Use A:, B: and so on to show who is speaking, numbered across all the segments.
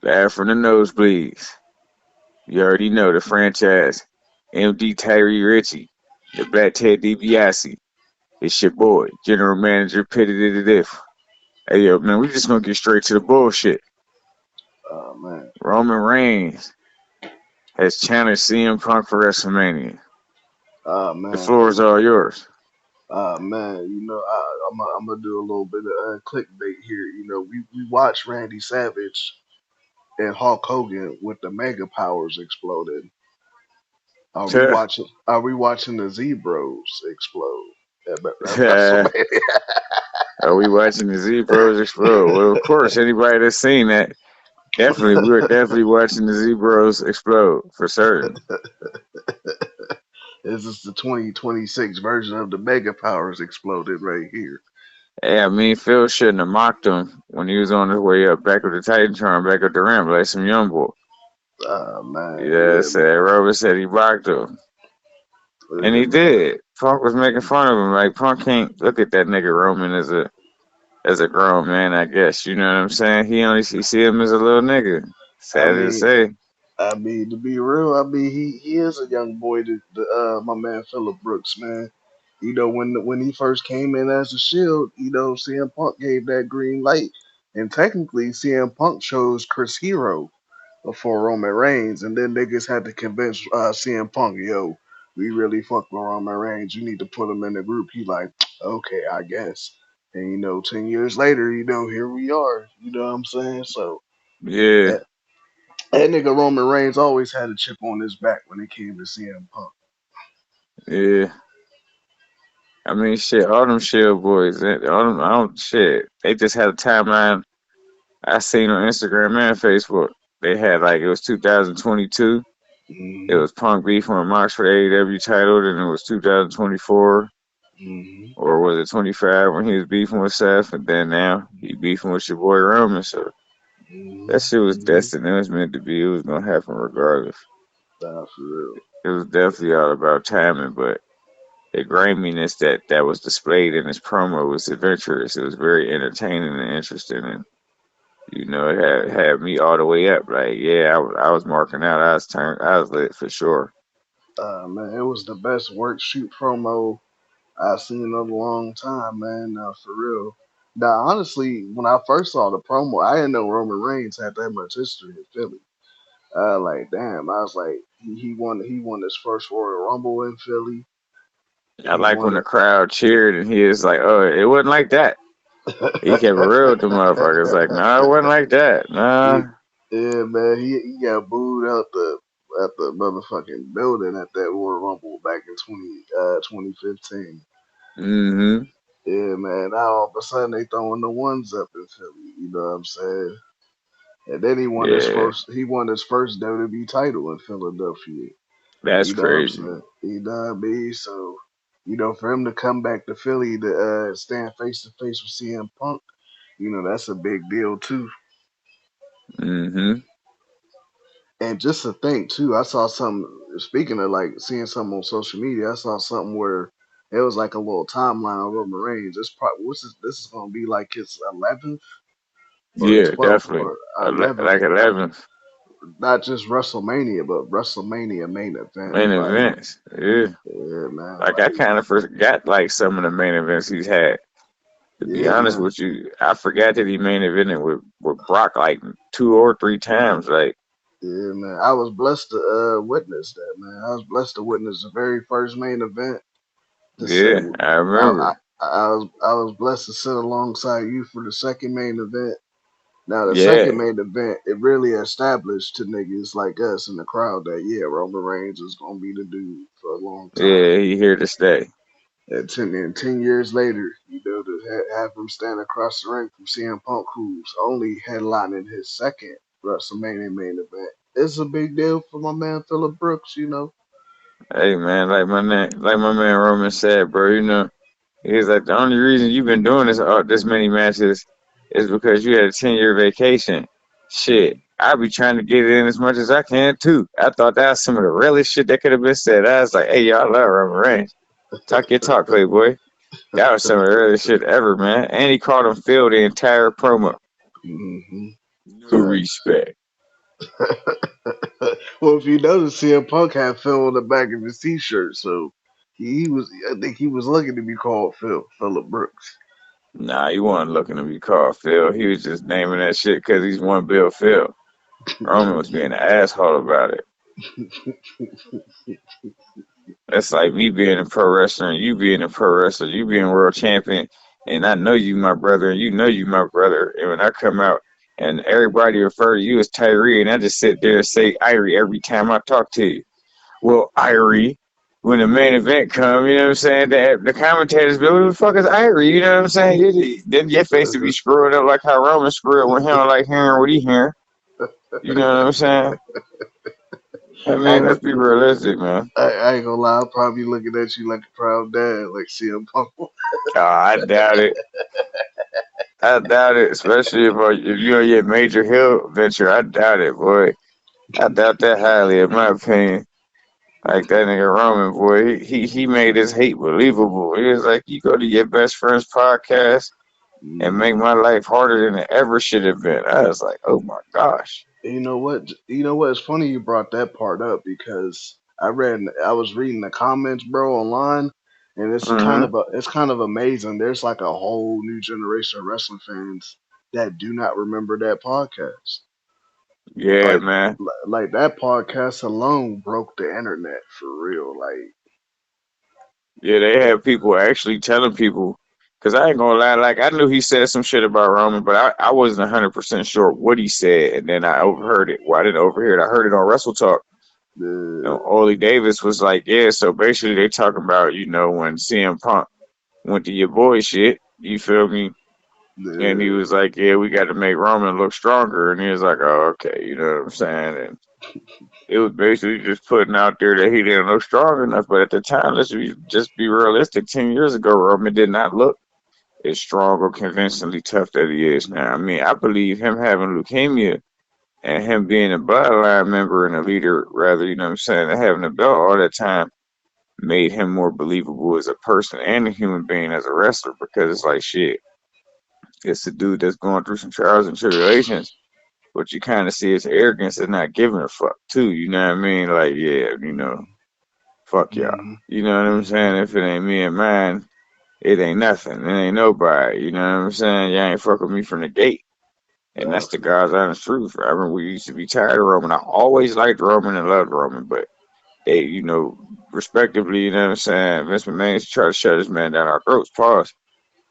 A: Live from the Nosebleeds. You already know the franchise. MD Tyree Ritchie, the Black Ted DiBiase. It's your boy, General Manager Pitted It If. Hey yo, man, we just gonna get straight to the bullshit.
B: Oh man.
A: Roman Reigns has challenged CM Punk for WrestleMania.
B: Oh
A: The
B: man.
A: floor is all yours.
B: Man. I'm gonna do a little bit of clickbait here. We watched Randy Savage and Hulk Hogan with the Mega Powers exploded. Are we watching the Zebros explode at WrestleMania?
A: Are we watching the Z Bros explode? Well, of course, anybody that's seen that, definitely, we're definitely watching the Z Bros explode for certain.
B: This is the 2026 version of the Mega Powers exploded right here.
A: Hey, I mean, Phil shouldn't have mocked him when he was on his way up back with the Titantron, back up the ramp like some young boy.
B: Man,
A: Yeah,
B: yeah,
A: said Robert said he mocked him. And he
B: man.
A: did. Punk was making fun of him. Like Punk can't look at that nigga Roman as a grown man, I guess. You know what I'm saying? He see him as a little nigga.
B: I
A: Sad to
B: mean,
A: say.
B: to be real, he is a young boy. My man Phillip Brooks, man. When he first came in as a Shield, CM Punk gave that green light, and technically CM Punk chose Chris Hero before Roman Reigns, and then niggas had to convince CM Punk, yo, we really fuck with Roman Reigns. You need to put him in the group. He like, okay, I guess. And 10 years later, here we are. You know what I'm saying? So
A: Yeah,
B: that, that nigga Roman Reigns always had a chip on his back when it came to CM Punk.
A: yeah. I mean, shit, all them Shield boys, all them, I don't, shit. They just had a timeline I seen on Instagram and Facebook. They had like, it was 2022. It
B: Hmm.
A: was Punk beefing with Mox for the AEW title. Then it was 2024,
B: Hmm.
A: or was it 25 when he was beefing with Seth? And then now he beefing with your boy Roman. So that shit was
B: Hmm.
A: destined. It was meant to be. It was gonna happen regardless.
B: Nah, for real.
A: It was definitely all about timing, but the graininess that was displayed in his promo was adventurous. It was very entertaining and interesting, and it had me all the way up. Like, yeah, I was marking out. I was lit for sure.
B: Man, it was the best work shoot promo I've seen in a long time, man. For real. Now, honestly, when I first saw the promo, I didn't know Roman Reigns had that much history in Philly. Like, damn, I was like, he won his first Royal Rumble in Philly.
A: I
B: He
A: like when
B: won
A: the
B: it.
A: crowd cheered and he was like, "Oh, it wasn't like that." He kept it real with the motherfuckers. Like, no, it wasn't like that.
B: yeah,
A: Nah.
B: yeah, man, he got booed out the motherfucking building at that Royal Rumble back in 2015.
A: Mm-hmm.
B: Yeah, man. Now all of a sudden they throwing the ones up in Philly. You know what I'm saying? And then
A: Yeah,
B: he won his first WWE title in Philadelphia.
A: that's
B: You know what I'm
A: crazy.
B: saying? You know what I mean? So, for him to come back to Philly to stand face to face with CM Punk, that's a big deal too.
A: Mm-hmm.
B: And just to think too, I saw some. Speaking of like seeing something on social media, I saw something where it was like a little timeline of Roman Reigns. This is gonna be like his 11th or
A: Yeah,
B: 12th
A: definitely.
B: or 11th,
A: Like 11th
B: not just WrestleMania, but WrestleMania main event.
A: main
B: Like,
A: events. Yeah.
B: yeah, man,
A: Like I
B: like,
A: kind of forgot like some of the main events he's had. To be
B: yeah,
A: honest
B: man,
A: with you, I forgot that he main evented with Brock like 2 or 3 times. Like,
B: yeah, man. I was blessed to witness that, man. I was blessed to witness the very first main event. To sit,
A: yeah, I
B: I, I,
A: remember.
B: I was blessed to sit alongside you for the second main event. Now the second
A: Yeah,
B: main event, it really established to niggas like us in the crowd that yeah, Roman Reigns is gonna be the dude for a long time.
A: yeah, he here to stay.
B: And 10 years later, to have him stand across the ring from CM Punk, who's only headlining his second WrestleMania main event, it's a big deal for my man Phillip Brooks.
A: Hey man, like my man Roman said, bro. He's like the only reason you've been doing this many matches is because you had a 10-year vacation. Shit, I be trying to get it in as much as I can too. I thought that was some of the realest shit that could have been said. I was like, hey, y'all love Roman Reigns. Talk your talk, Playboy. That was some of the realest shit ever, man. And he called him Phil the entire promo.
B: Hmm.
A: No
B: Facts.
A: respect.
B: Well, if you notice, CM Punk had Phil on the back of his T-shirt, so he was. I think he was lucky to be called Phillip Brooks.
A: Nah, he wasn't looking to be called Phil. He was just naming that shit because he's one Bill Phil. Roman was being an asshole about it. That's like me being a pro wrestler and you being a pro wrestler, you being world champion, and I know you my brother and you know you my brother. And when I come out and everybody refer to you as Tyree and I just sit there and say Irie every time I talk to you. Well, Irie, when the main event come, you know what I'm saying? The commentators be, who the fuck is Irie? You know what I'm saying? Then your face to be screwed up like how Roman screwed up when he don't like hearing what he hearing. You know what I'm saying? I
B: I,
A: mean, let's be realistic, man.
B: I ain't gonna lie, I'll probably looking at you like a proud dad, like CM Punk.
A: I doubt it. I doubt it, especially if you're on your major hill venture. I doubt it, boy. I doubt that highly, in my opinion. Like that nigga Roman, boy, he made his hate believable. He was like, you go to your best friend's podcast and make
B: Mhm.
A: my life harder than it ever should have been. I was like, oh my gosh.
B: You know what? You know what? It's funny you brought that part up because I was reading the comments, bro, online, and
A: Hmm.
B: it's kind of amazing. There's like a whole new generation of wrestling fans that do not remember that podcast.
A: Yeah,
B: Like,
A: man.
B: like that podcast alone broke the internet for real. Like,
A: Yeah, they had people actually telling people, because I ain't gonna lie, like I knew he said some shit about Roman, but I wasn't 100% sure what he said, and then I overheard it. Well, I didn't overhear it. I heard it on Wrestle Talk.
B: the
A: Ollie Davis was like, yeah, so basically they talking about, when CM Punk went to your boy shit, you feel me? And he
B: the
A: was like, yeah, we got to make Roman look stronger. And he was like, oh, okay, you know what I'm saying? And it was basically just putting out there that he didn't look strong enough. But at the time, just be realistic. 10 years ago, Roman did not look as strong or convincingly tough that he is now. I mean, I believe him having leukemia and him being a bloodline member and a leader, rather, you know what I'm saying, and having a belt all that time made him more believable as a person and a human being as a wrestler because it's like, shit, it's a dude that's going through some trials and tribulations. But you kind of see his arrogance and not giving a fuck too. You know what I mean? Like, yeah, fuck y'all.
B: mm,
A: You know what I'm saying? If it ain't me and mine, it ain't nothing. It ain't nobody. You know what I'm saying? Y'all ain't fuck with me from the gate. And that's the God's honest truth. I remember we used to be tired of Roman. I always liked Roman and loved Roman, but they, respectively, you know what I'm saying? Vince McMahon used to try to shut this man down our throats. Pause.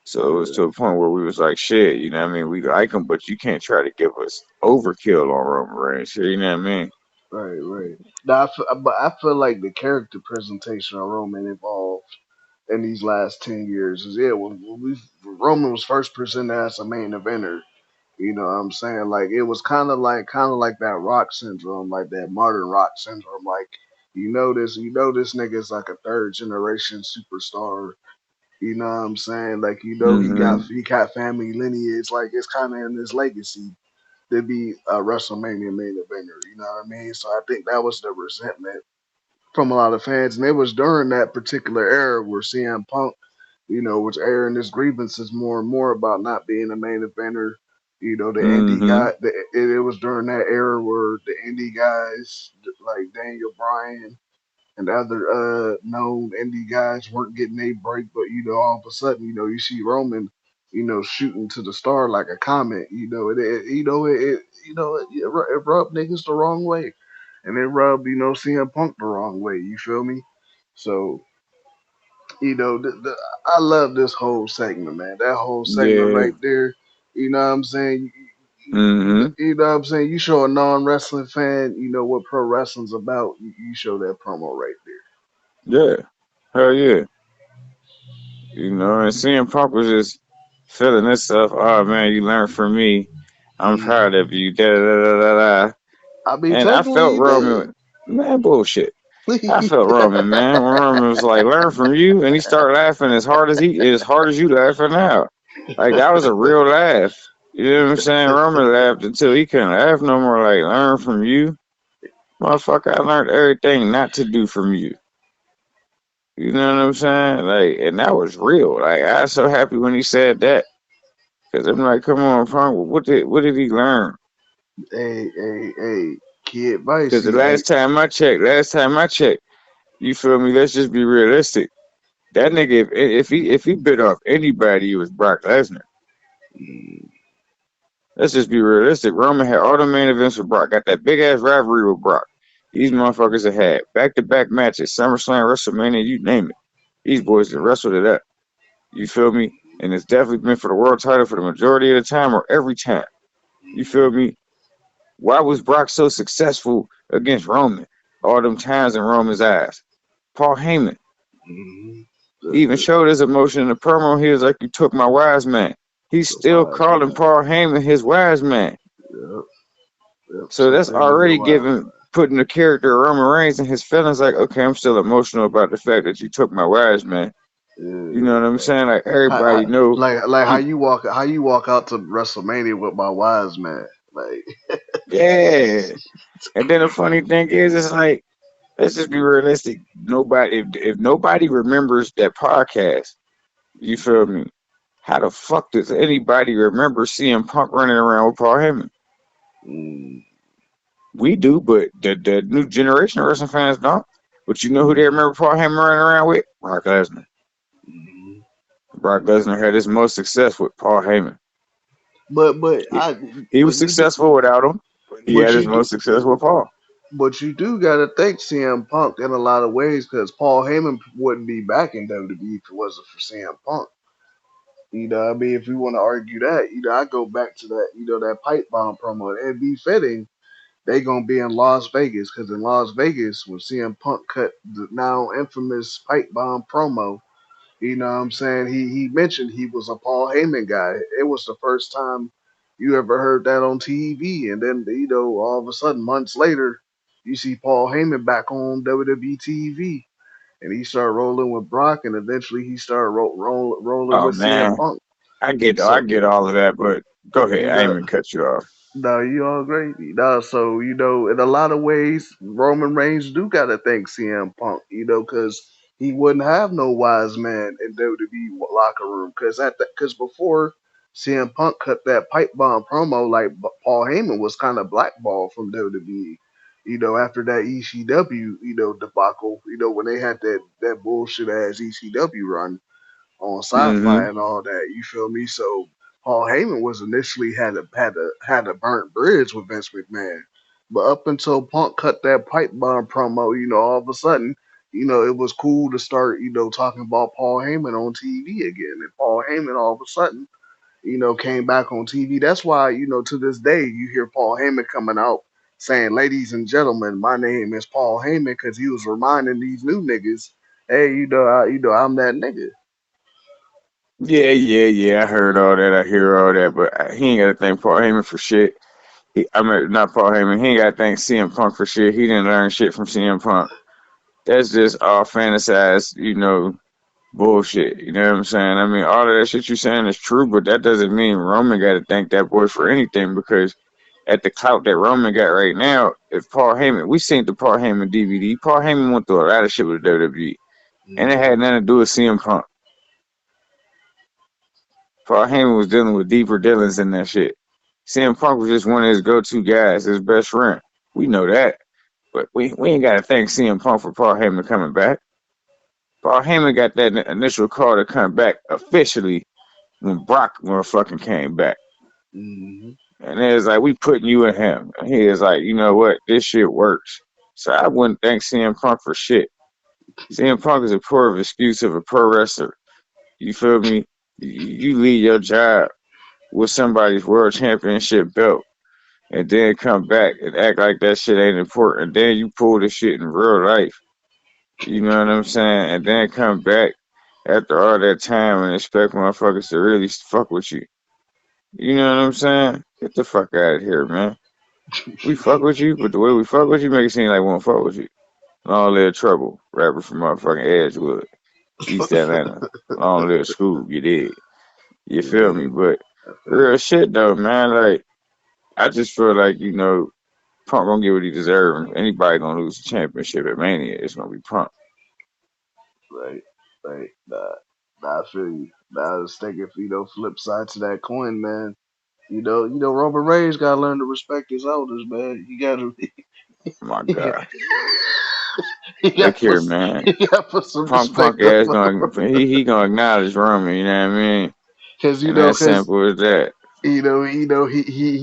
A: So it was to
B: yeah,
A: a point where we was like, shit, you know what I mean? We like him, but you can't try to give us overkill on Roman Reigns. You know what I mean?
B: right, right. Now, but I feel like the character presentation of Roman evolved in these last 10 years. Is when Roman was first presented as a main eventer. You know what I'm saying? Like it was kind of like that rock syndrome, like that modern rock syndrome. Like you know this nigga is like a third generation superstar. You know what I'm saying? Like
A: Mm-hmm.
B: he got family lineage. Like it's kind of in his legacy to be a WrestleMania main eventer. You know what I mean? So I think that was the resentment from a lot of fans, and it was during that particular era where CM Punk, was airing his grievances more and more about not being a main eventer. The indie
A: Mm-hmm.
B: guy. It was during that era where the indie guys like Daniel Bryan and other known indie guys weren't getting a break, but all of a sudden, you see Roman, shooting to the star like a comet. It rubbed niggas the wrong way, and it rubbed CM Punk the wrong way. You feel me? So I love this whole segment, man. That whole segment
A: Yeah.
B: right there. You know what I'm saying?
A: Mm-hmm.
B: You know what I'm saying? You show a non wrestling fan, what pro wrestling's about. You show that promo right there.
A: Yeah. Hell yeah. And CM Punk was just feeling this stuff. Oh man, you learned from me. I'm proud of you. Da da da da da.
B: I mean,
A: And I
B: technically
A: felt
B: he did.
A: Roman. Man, bullshit. I felt Roman, man. When Roman was like, "Learn from you," and he started laughing as hard as you laughing now. Like that was a real laugh. You know what I'm saying? Roman laughed until he couldn't laugh no more. Like, learn from you, motherfucker. I learned everything not to do from you. You know what I'm saying? Like, and that was real. Like, I was so happy when he said that, because I'm like, come on, Punk. What did he learn?
B: Hey, key advice.
A: Because the
B: See, hey,
A: last time I checked, you feel me? Let's just be realistic. That nigga, if he bit off anybody, it was Brock Lesnar.
B: mm,
A: Let's just be realistic. Roman had all the main events with Brock. Got that big ass rivalry with Brock. These motherfuckers have had back to back matches, SummerSlam, WrestleMania, you name it. These boys have wrestled it up. You feel me? And it's definitely been for the world title for the majority of the time or every time. You feel me? Why was Brock so successful against Roman all them times in Roman's eyes? Paul Heyman.
B: mm,
A: He even showed his emotion in the promo. He was like, "You took my wise man." He's
B: the
A: still
B: wise
A: calling
B: man.
A: Paul Heyman his wise man.
B: Yep, yep.
A: So
B: So
A: that's
B: famous a
A: already
B: wise
A: giving putting the character of Roman Reigns in his feelings like, okay, I'm still emotional about the fact that you took my wise man. You know what
B: man.
A: I'm
B: Yeah,
A: saying? Like
B: how,
A: everybody know
B: like
A: he
B: how you walk out to WrestleMania with my wise man. Like,
A: yeah. And then the funny thing is it's like, let's just be realistic. Nobody if nobody remembers that podcast, you feel me? How the fuck does anybody remember CM Punk running around with Paul Heyman?
B: mm,
A: We do, but the new generation of wrestling fans don't. But you know who they
B: mm,
A: remember Paul Heyman running around with? Brock Lesnar.
B: mm.
A: Brock Lesnar had his most success with Paul Heyman.
B: But
A: He, he was
B: you do
A: successful without him, but he
B: but
A: had his
B: you do
A: most success with Paul.
B: but you do gotta thank CM Punk in a lot of ways because Paul Heyman wouldn't be back in WWE if it wasn't for CM Punk. You know, what I mean, if we want to argue that, I go back to that, that pipe bomb promo. It'd be fitting they gonna be in Las Vegas because in Las Vegas when CM Punk cut the now infamous pipe bomb promo, what I'm saying, he mentioned he was a Paul Heyman guy. It was the first time you ever heard that on TV, and then all of a sudden months later, you see Paul Heyman back on WWE TV, and he started rolling with Brock, and eventually he started rolling
A: Oh
B: with CM
A: man,
B: Punk.
A: I
B: So
A: get all of that, but go ahead.
B: you
A: I ain't
B: know,
A: even cut you off.
B: no, you all great. No, so in a lot of ways, Roman Reigns do gotta thank CM Punk, because he wouldn't have no wise man in WWE locker room, because before CM Punk cut that pipe bomb promo, like Paul Heyman was kind of blackballed from WWE. After that ECW, debacle, when they had that bullshit ass ECW run on sci-fi
A: Mm-hmm.
B: and all that. You feel me? So Paul Heyman was initially had a burnt bridge with Vince McMahon, but up until Punk cut that pipe bomb promo, all of a sudden, it was cool to start, talking about Paul Heyman on TV again, and Paul Heyman all of a sudden, came back on TV. That's why, to this day, you hear Paul Heyman coming out saying, "Ladies and gentlemen, my name is Paul Heyman," because he was reminding these new niggas, "Hey, I'm that nigga."
A: Yeah, yeah, yeah. I heard all that. I hear all that, but he ain't got to thank Paul Heyman for shit. I mean, not Paul Heyman. He ain't got to thank CM Punk for shit. He didn't learn shit from CM Punk. That's just all fantasized, bullshit. You know what I'm saying? I mean, all of that shit you saying is true, but that doesn't mean Roman got to thank that boy for anything because at the clout that Roman got right now, if Paul Heyman, we seen the Paul Heyman DVD. Paul Heyman went through a lot of shit with WWE, and it had
B: Mhm.
A: nothing to do with CM Punk. Paul Heyman was dealing with deeper dealings than that shit. CM Punk was just one of his go-to guys, his best friend. We know that, but we ain't got to thank CM Punk for Paul Heyman coming back. Paul Heyman got that initial call to come back officially when Brock motherfucking came back.
B: Mhm.
A: And it was like, we putting you in him. And he is like, you know what? This shit works. So I wouldn't thank CM Punk for shit. CM Punk is a poor excuse of a pro wrestler. You feel me? You leave your job with somebody's world championship belt and then come back and act like that shit ain't important. And then you pull this shit in real life. You know what I'm saying? And then come back after all that time and expect motherfuckers to really fuck with you. You know what I'm saying? Get the fuck out of here, man. We fuck with you, but the way we fuck with you make it seem like we won't fuck with you. Long live Trouble, rapper from motherfucking Edgewood, East Atlanta. Long live Scoob, you did. You feel me?
B: Man,
A: But
B: I feel
A: real
B: you.
A: shit though, man. Like I just feel like Punk gonna get what he deserves. Anybody gonna lose the championship at Mania, it's gonna be Punk.
B: Right, right. Nah, I feel you. Nah, I was thinking, flip side to that coin, man. Roman Reigns gotta learn to respect his elders, man.
A: My
B: He got,
A: God.
B: he
A: Look
B: got
A: here,
B: put,
A: man.
B: he got put some
A: Punk
B: respect up
A: ass
B: on
A: gonna he gonna acknowledge Roman, you know what I mean?
B: because
A: And that's
B: because
A: simple as that.
B: he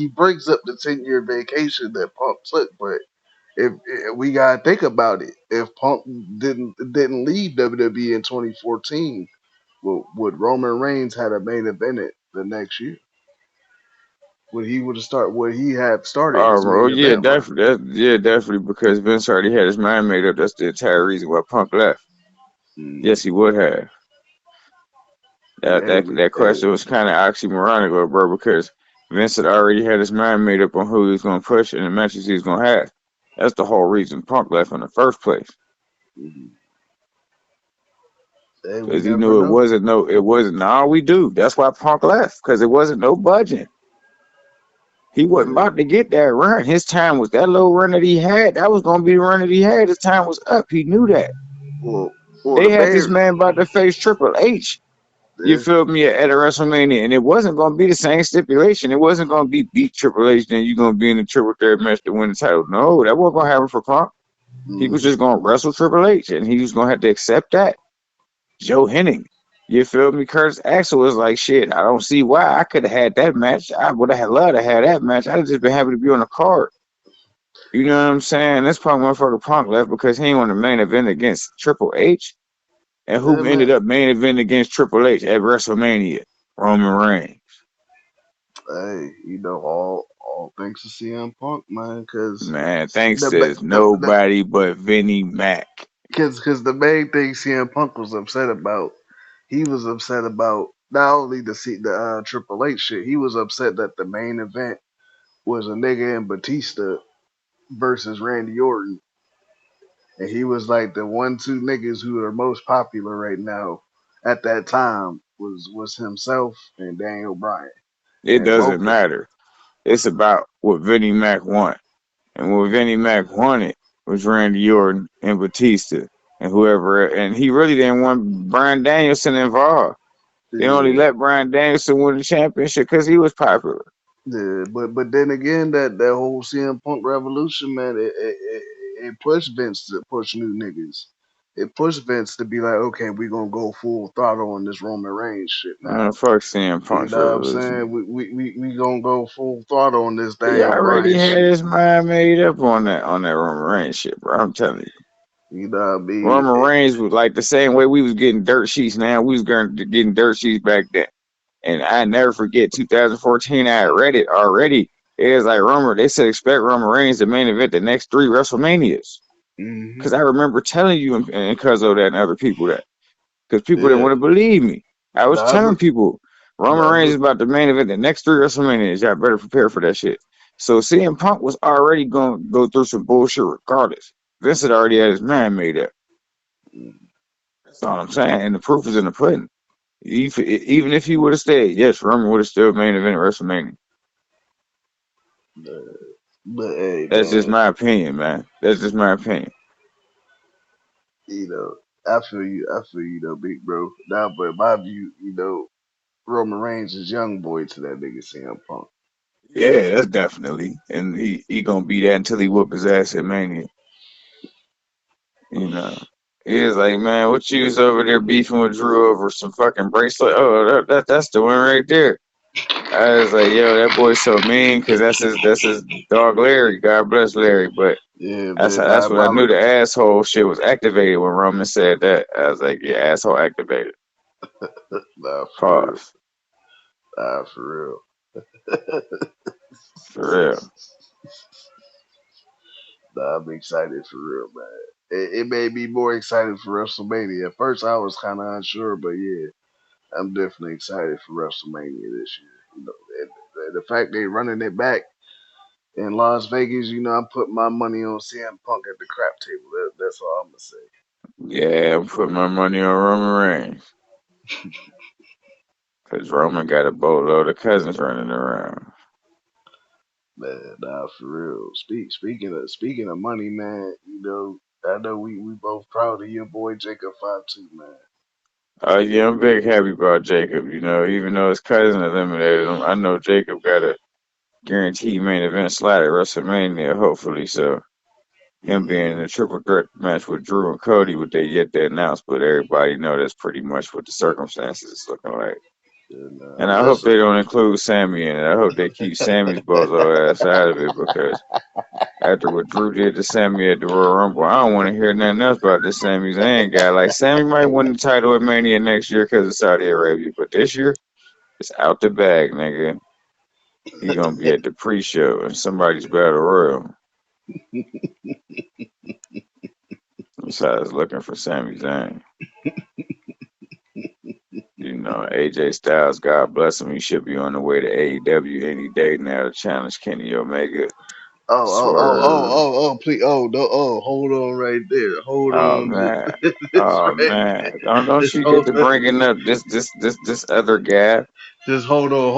B: brings up the 10-year vacation that Punk took, but if we gotta think about it, if Punk didn't leave WWE in 2014, would Roman Reigns had a main event it the next year? Would he have started
A: Oh,
B: his
A: bro,
B: main
A: yeah,
B: event run?
A: definitely, yeah, definitely, because Vince already had his mind made up. That's the entire reason why Punk left. Yes,
B: Mm,
A: he would have. That
B: hey,
A: that
B: we,
A: that
B: hey,
A: question was kind of oxymoronic, bro, because Vince had already had his mind made up on who he was gonna push and the matches he was gonna have. That's the whole reason Punk left in the first place,
B: mm, hey, we
A: because he
B: never
A: knew
B: know.
A: it wasn't all we do. That's why Punk left, because it wasn't no budging. He wasn't
B: Yeah,
A: about to get that run. His time was that little run that he had. That was gonna be the run that he had. His time was up. He knew that.
B: well, well,
A: They
B: the
A: had this
B: main,
A: man about to face Triple H. You
B: yeah,
A: feel me at a WrestleMania, and it wasn't gonna be the same stipulation. It wasn't gonna be beat Triple H, then you're gonna be in the triple threat match to win the title. No, that wasn't gonna happen for Punk. He was
B: mm,
A: just gonna wrestle Triple H, and he was gonna have to accept that. Joe Hennig. You feel me? Curtis Axel was like, shit, I don't see why I could have had that match. I would have loved to have that match. I'd have just been happy to be on the card. You know what I'm saying? That's probably motherfucker Punk left because he ain't on the main event against Triple H. And
B: yeah,
A: who
B: man.
A: ended up main event against Triple H at WrestleMania? Roman Reigns.
B: Hey, all thanks to CM Punk, man, because
A: Man, thanks
B: the
A: to
B: the
A: nobody but Vinnie Mac.
B: because the main thing CM Punk was upset about, he was upset about not only the Triple H shit, he was upset that the main event was a nigga in Batista versus Randy Orton, and he was like the one two niggas who are most popular right now at that time was himself and Daniel Bryan
A: It
B: and
A: doesn't
B: Logan.
A: matter. It's about what Vinnie Mac want. And what Vinnie Mac wanted was Randy Orton and Batista and whoever. And he really didn't want Bryan Danielson involved. They only
B: Yeah,
A: let Bryan Danielson win the championship because he was popular.
B: yeah, but then again, that whole CM Punk revolution, man, it pushed Vince to push new niggas. It pushed Vince to be like, okay, we gonna go full throttle on this Roman Reigns shit now.
A: Fuck CM
B: You
A: Punk's
B: know what I'm
A: revolution.
B: saying? We gonna go full throttle on this
A: He
B: Daniel
A: already
B: Bryan
A: had
B: shit.
A: his mind made up on that Roman Reigns shit, bro. I'm telling you.
B: You know what I mean?
A: Roman Reigns was like the same way we was getting dirt sheets now. We was getting dirt sheets back then. And I never forget 2014. I read it already. It was like Roman. They said expect Roman Reigns to main event the next three WrestleManias.
B: Hmm.
A: Because I remember telling you and cuz of that and other people that. Because people didn't
B: Yeah.
A: want to believe me. I was
B: Nah,
A: telling people Roman
B: nah,
A: Reigns is about the main event the next three WrestleManias. Y'all better prepare for that shit. So CM Punk was already going to go through some bullshit regardless. Vince had already had his mind made up. That's all I'm saying. And the proof is in the pudding. Even if he would have stayed, yes, Roman would have still main event WrestleMania.
B: but hey,
A: That's just
B: man,
A: my opinion, man. That's just my opinion.
B: you know, I feel you though, big bro. Now, but in my view, Roman Reigns is young boy to that nigga CM Punk.
A: Yeah, that's definitely. And he gonna be that until he whoop his ass at Mania. You know. He was like, man, what you was over there beefing with Drew over some fucking bracelet? Oh, that's the one right there. I was like, yo, that boy's so mean because that's his dog Larry. God bless Larry. But
B: Yeah,
A: that's
B: man.
A: that's what I knew. The asshole shit was activated when Roman said that. I was like, yeah, asshole activated.
B: Nah, for real.
A: Pause.
B: Nah, for real.
A: For real.
B: Nah, I'm excited for real, man. It made me more excited for WrestleMania. At first, I was kind of unsure, but yeah, I'm definitely excited for WrestleMania this year. And the fact they running it back in Las Vegas, I'm putting my money on CM Punk at the crap table. That's all I'm gonna say.
A: Yeah, I'm putting my money on Roman Reigns. Because Roman got a boatload of cousins running around.
B: Man, nah, for real. Speaking of money, man. I know we both proud of your boy Jacob 5-2, man.
A: Yeah, I'm big happy about Jacob. Even though his cousin eliminated him, I know Jacob got a guaranteed main event slot at WrestleMania, hopefully. So him being in a triple threat match with Drew and Cody, what they yet to announce, but everybody know that's pretty much what the circumstances is looking like.
B: And
A: And I hope
B: listen,
A: they don't include Sammy in it. I hope they keep Sammy's bozo ass out of it because after what Drew did to Sammy at the Royal Rumble, I don't want to hear nothing else about this Sami Zayn guy. Like, Sammy might win the title at Mania next year because of Saudi Arabia, but this year, it's out the bag, nigga. He gonna be at the pre-show in somebody's battle royal. Besides looking for Sami Zayn. AJ Styles, God bless him. He should be on the way to AEW any day now to challenge Kenny Omega. Swerve.
B: please, oh, no, oh, hold on right there. Hold
A: Oh
B: on.
A: man.
B: This
A: Oh
B: right,
A: man. Don't
B: just
A: you get
B: hold
A: to
B: on.
A: bringing up this other guy?
B: Just hold on.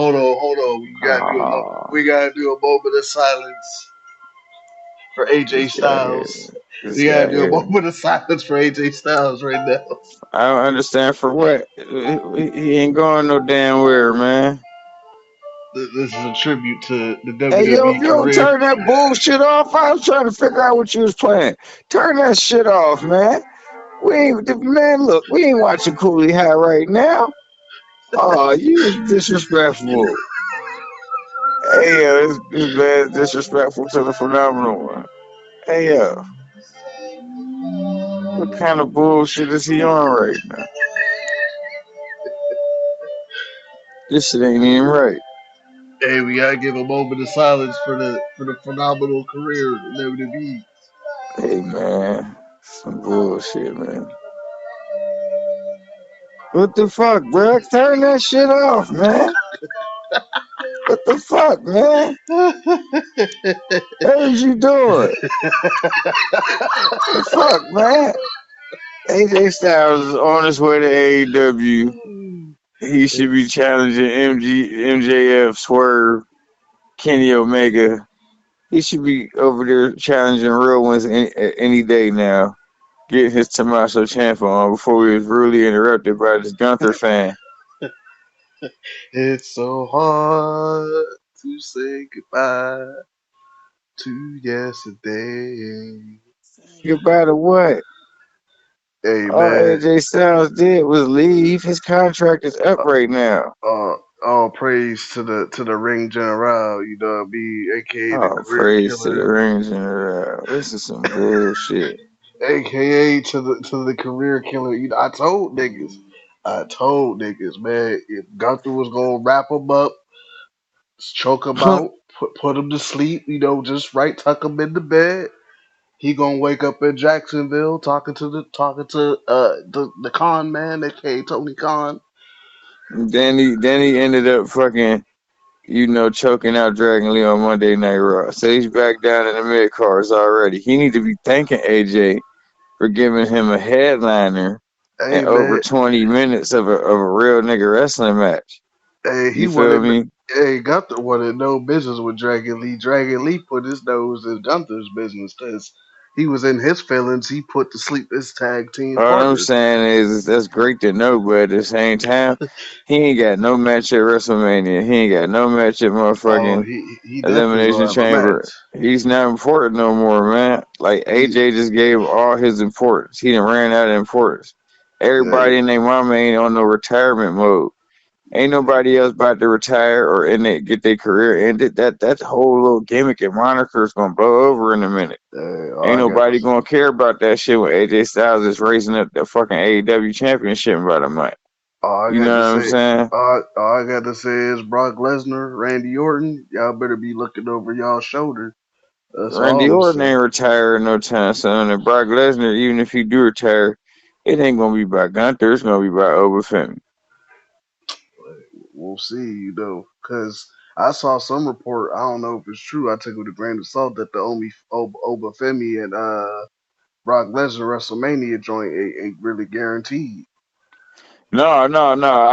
A: Oh,
B: We gotta do a moment of silence for AJ
A: this guy here.
B: Styles.
A: This
B: We gotta
A: guy
B: do a
A: here.
B: moment of silence for AJ Styles right now.
A: I don't understand for what. He ain't going no damn where, man.
B: This is a tribute to the
A: Hey, yo, if
B: WWE
A: you don't
B: career.
A: turn that bullshit off, I was trying to figure out what you was playing. Turn that shit off, man. Man, look, we ain't watching Cooley High right now. Oh, you is disrespectful. Hey, yo, this man is disrespectful to the phenomenal one. Hey, yo, what kind of bullshit is he on right now? This shit ain't even right.
B: Hey, we gotta give a moment of silence for the phenomenal career of WWE.
A: Hey, man, some bullshit, man. What the fuck, bro? Turn that shit off, man. What the fuck, man? What is you doing? The fuck, man? AJ Styles is on his way to AEW. He should be challenging MJF, Swerve, Kenny Omega. He should be over there challenging real ones any day now. Getting his Tommaso Ciampa on before he was rudely interrupted by this Gunther fan.
B: It's so hard to say goodbye to yesterday.
A: Goodbye to what?
B: Hey
A: All
B: man,
A: AJ Styles did was leave. His contract is up
B: uh,
A: right now.
B: all praise to the ring general, be aka the
A: Oh,
B: career
A: praise to the
B: killer,
A: ring general. This is some bullshit.
B: aka to the career killer. I told niggas, man, if Gunther was gonna wrap him up, choke him out, put him to sleep, just right, tuck him in the bed. He gonna wake up in Jacksonville talking to the con man, aka Tony Khan.
A: Then he ended up fucking, choking out Dragon Lee on Monday Night Raw. So he's back down in the mid cards already. He need to be thanking AJ for giving him a headliner
B: Hey
A: and over
B: man,
A: 20 minutes of a real nigga wrestling match.
B: he
A: You feel
B: wanted.
A: me?
B: Hey, Gunther wanted no business with Dragon Lee. Dragon Lee put his nose in Gunther's business because he was in his feelings. He put to sleep his tag team
A: All I'm
B: partners.
A: saying is that's great to know, but at the same time, he ain't got no match at WrestleMania. He ain't got no match at
B: Oh,
A: motherfucking
B: he definitely
A: Elimination
B: gonna have a match.
A: Chamber. He's not important no more, man. Like
B: He,
A: AJ just gave all his importance. He done ran out of importance.
B: hey,
A: Everybody in their mama ain't on no retirement mode. Ain't nobody else about to retire or get their career ended. That whole little gimmick and moniker is gonna blow over in a minute.
B: all
A: Ain't
B: I got to
A: nobody gonna care about that shit when AJ Styles is raising up the fucking AEW championship in about a month.
B: all I
A: You
B: got
A: know
B: to
A: what I'm
B: say,
A: saying?
B: all I got to say is Brock Lesnar, Randy Orton. Y'all better be looking over y'all shoulder. That's all
A: Randy
B: I'm
A: Orton
B: saying.
A: ain't retiring no time soon, and Brock Lesnar, even if he do retire, it ain't gonna be by Gunther. It's gonna be by Obafemi.
B: We'll see, because I saw some report. I don't know if it's true. I took it with a grain of salt that the Obafemi and Brock Lesnar WrestleMania joint ain't really guaranteed.
A: No. I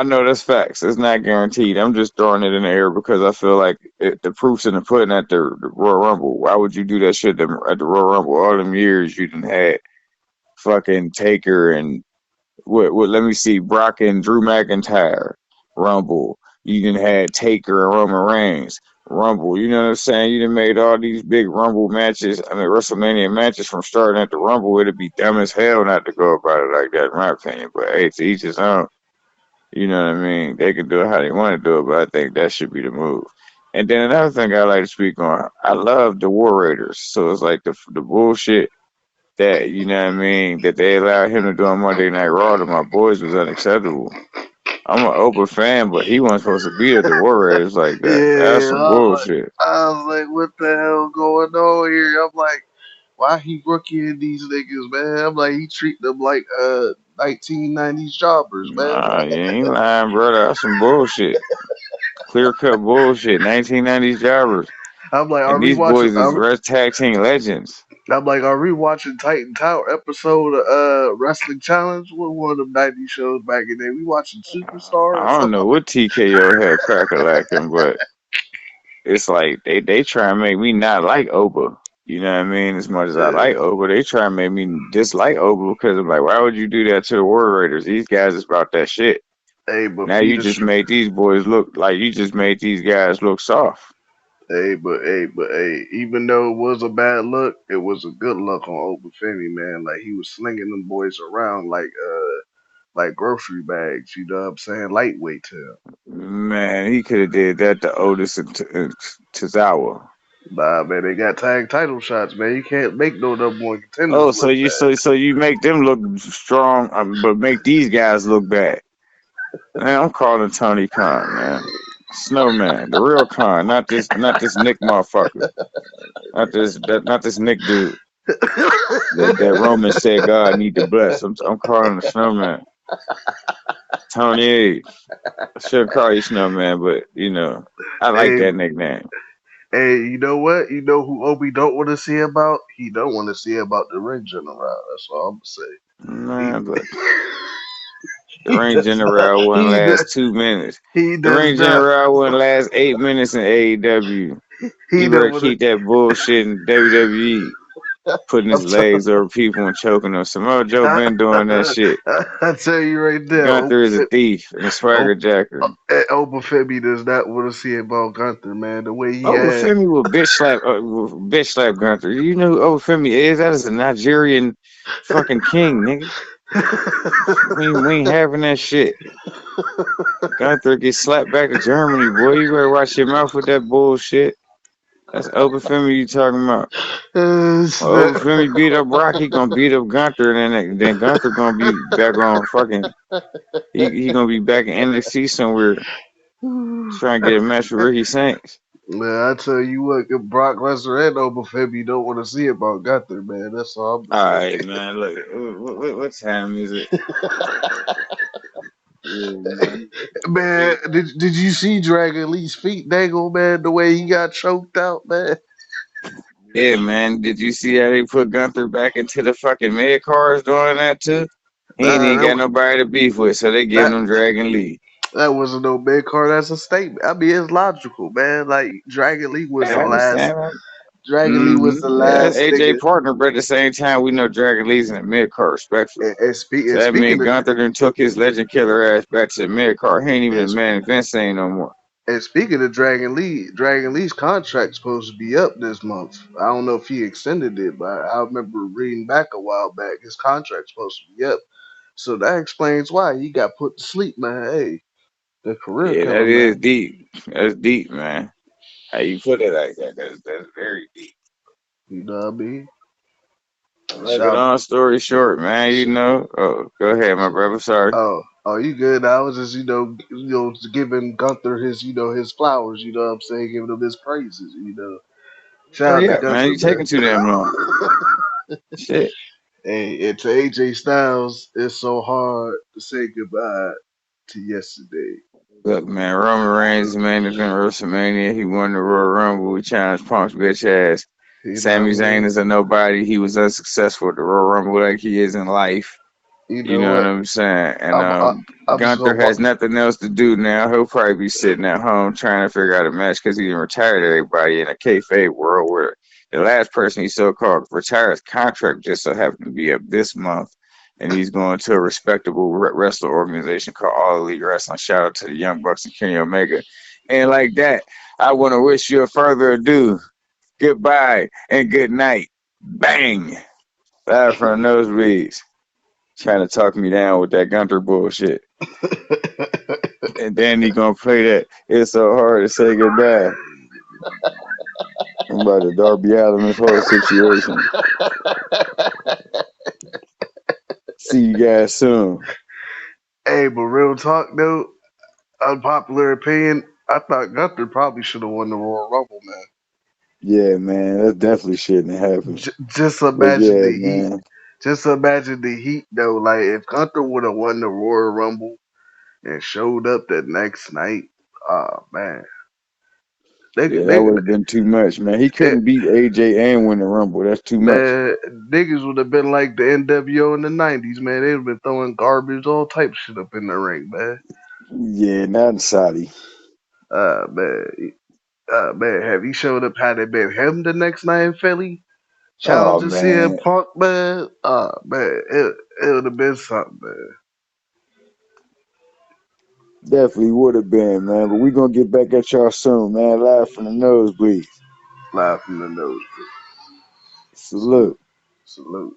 A: know that's facts. It's not guaranteed. I'm just throwing it in the air because I feel like the proof's in the pudding at the Royal Rumble. Why would you do that shit at the Royal Rumble? All them years you done had fucking Taker and Let me see, Brock and Drew McIntyre, Rumble. You done had Taker and Roman Reigns, Rumble. You know what I'm saying? You done made all these big Rumble matches, I mean WrestleMania matches from starting at the Rumble. It'd be dumb as hell not to go about it like that, in my opinion. But hey, to each his own. You know what I mean? They can do it how they want to do it, but I think that should be the move. And then another thing I like to speak on, I love the War Raiders. So it's like the bullshit that you know what I mean that they allowed him to do on Monday Night Raw to my boys was unacceptable. I'm an Oprah fan, but he wasn't supposed to be at the War Raiders like that. That's
B: Yeah,
A: some bullshit.
B: I was like, what the hell going on here? I'm like, why he rookieing these niggas, man? I'm like, he treat them like 1990s jobbers, man.
A: Nah, you ain't lying, brother. That's some bullshit. Clear cut bullshit. 1990s jobbers.
B: I'm like,
A: And these boys is Red Tag Team legends.
B: are we watching Titan Tower episode of Wrestling Challenge? What one of them 90s shows back in there? We watching Superstar or
A: I don't
B: something?
A: know what TKO had cracker lacking, but it's like they try and make me not like Oba. You know what I mean? As much as I like
B: Yeah.
A: Oba, they try and make me dislike Oba because I'm like, why would you do that to the War Raiders? These guys is about that shit.
B: Hey, but
A: Now you
B: Peter,
A: just made these boys look like you just made these guys look soft.
B: hey, even though it was a bad look, it was a good look on Obafemi, man. Like he was slinging them boys around like grocery bags. You know what I'm saying? Lightweight to him.
A: Man, he could have did that to Otis and Tozawa.
B: Nah, man, they got tag title shots, man. You can't make no number one contenders
A: Oh,
B: look bad.
A: so you make them look strong, but make these guys look bad. Man, I'm calling Tony Khan, man. Snowman, the real Khan, not this Nick motherfucker, not this Nick dude that Roman said God need to bless. I'm calling the Snowman, Tony. I should call you Snowman, but you know I like
B: hey,
A: that nickname.
B: hey, you know what? You know who Obi don't want to see about? He don't want to see about the ring general. That's all I'm gonna say. He
A: Man, look, the
B: he
A: ring
B: does not.
A: general wouldn't last 2 minutes.
B: He
A: The
B: does
A: ring
B: not.
A: general wouldn't last 8 minutes in AEW.
B: He
A: He better
B: don't want
A: keep that bullshit in WWE.
B: to.
A: Putting his
B: I'm telling.
A: legs over people and choking them. Samoa Joe been doing that shit.
B: I tell you right now,
A: Gunther is a thief and a swagger
B: Ob-
A: jacker.
B: Obafemi does not want to see about Gunther, man. The way he had,
A: Obafemi will bitch slap Gunther. You know who Obafemi is? That is a Nigerian fucking king, nigga. We ain't having that shit. Gunther gets slapped back to Germany, boy. You better watch your mouth with that bullshit. That's Obafemi you talking about. When Obafemi beat up Brock, he gonna beat up Gunther, and then Gunther gonna be back on fucking. He gonna be back in NXT somewhere trying to get a match with Ricky Saints.
B: man, I tell you what, if Brock Lesnar and Obafemi don't want to see about Gunther, man. That's all I'm
A: All
B: gonna
A: right, man. Look, what time is it? Yeah, man.
B: Man, did you see Dragon Lee's feet dangle, man? The way he got choked out, man.
A: Yeah, man. Did you see how they put Gunther back into the fucking mid cars doing that too? He ain't
B: Nah,
A: even got nobody to beef with, so they
B: that
A: giving him Dragon Lee.
B: that wasn't no big card. That's a statement. I mean, it's logical, man. Like Dragon Lee was
A: Yeah,
B: the
A: I
B: last.
A: understand, man.
B: Dragon Lee was the
A: Yeah, that's
B: last
A: AJ
B: nigga.
A: partner, but at the same time, we know Dragon Lee's in the mid card, respectfully. So
B: And
A: that
B: speaking
A: means
B: of
A: Gunther then took his legend killer ass back to the mid card. He ain't even a
B: and,
A: man Vince ain't no more.
B: and speaking of Dragon Lee's contract's supposed to be up this month. I don't know if he extended it, but I remember reading back a while back. His contract's supposed to be up. So that explains why he got put to sleep, man. Hey, the career
A: Yeah, that
B: killer,
A: is
B: man.
A: deep. That's deep, man. How you put it like that? That's very deep.
B: You know what I mean?
A: But
B: Shout.
A: long story short, man, you
B: sh-
A: know. Oh, go ahead, my brother. Sorry.
B: oh, you good? I was just, giving Gunther his, his flowers. You know what I'm saying? Giving him his praises. Shout out
A: Hurry
B: to
A: up, man.
B: Gunther,
A: You taking
B: man.
A: too damn long. Shit.
B: Hey, and to AJ Styles, it's so hard to say goodbye to yesterday.
A: Look, man, Roman Reigns main event WrestleMania. He won the Royal Rumble. He challenged Punk's bitch ass.
B: You know
A: Sami
B: what I
A: Zayn
B: mean?
A: is a nobody. He was unsuccessful at the Royal Rumble like he is in life.
B: You
A: You
B: know
A: know what
B: what?
A: I'm saying? And
B: I'm just
A: Gunther
B: gonna
A: has nothing else to do now. He'll probably be sitting at home trying to figure out a match because he's retired everybody in a kayfabe world where the last person he so-called retired his contract just so happened to be up this month. and he's going to a respectable wrestler organization called All Elite Wrestling. Shout out to the Young Bucks and Kenny Omega. And like that, I want to wish you a further ado, goodbye and good night. Bang! Live from the nosebleeds. Trying to talk me down with that Gunter bullshit. And then he gonna play that It's So Hard to Say Goodbye. I'm about to Darby Allin this whole situation. See you guys soon.
B: Hey, but real talk though, unpopular opinion, I thought Gunther probably should have won the Royal Rumble, man.
A: Yeah, man, that definitely shouldn't happen.
B: Just
A: But
B: imagine
A: yeah,
B: the heat.
A: man,
B: Just imagine the heat though. Like if Gunther would have won the Royal Rumble and showed up the next night, oh man,
A: yeah, that
B: they,
A: would have been too much, man. He couldn't beat AJ and win the Rumble. That's too much.
B: man, niggas would have been like the NWO in the '90s, man. They'd have been throwing garbage, all type of shit up in the ring, man.
A: Yeah, not Saudi.
B: Man, man, have he showed up had it been him the next night in Philly?
A: Oh
B: Challenging CM
A: man,
B: Punk, man. Man, it would have been something, man.
A: definitely would have been, man. But we gonna get back at y'all soon, man. Live from the nosebleeds.
B: Live from the nose.
A: Salute.
B: Salute. Salute.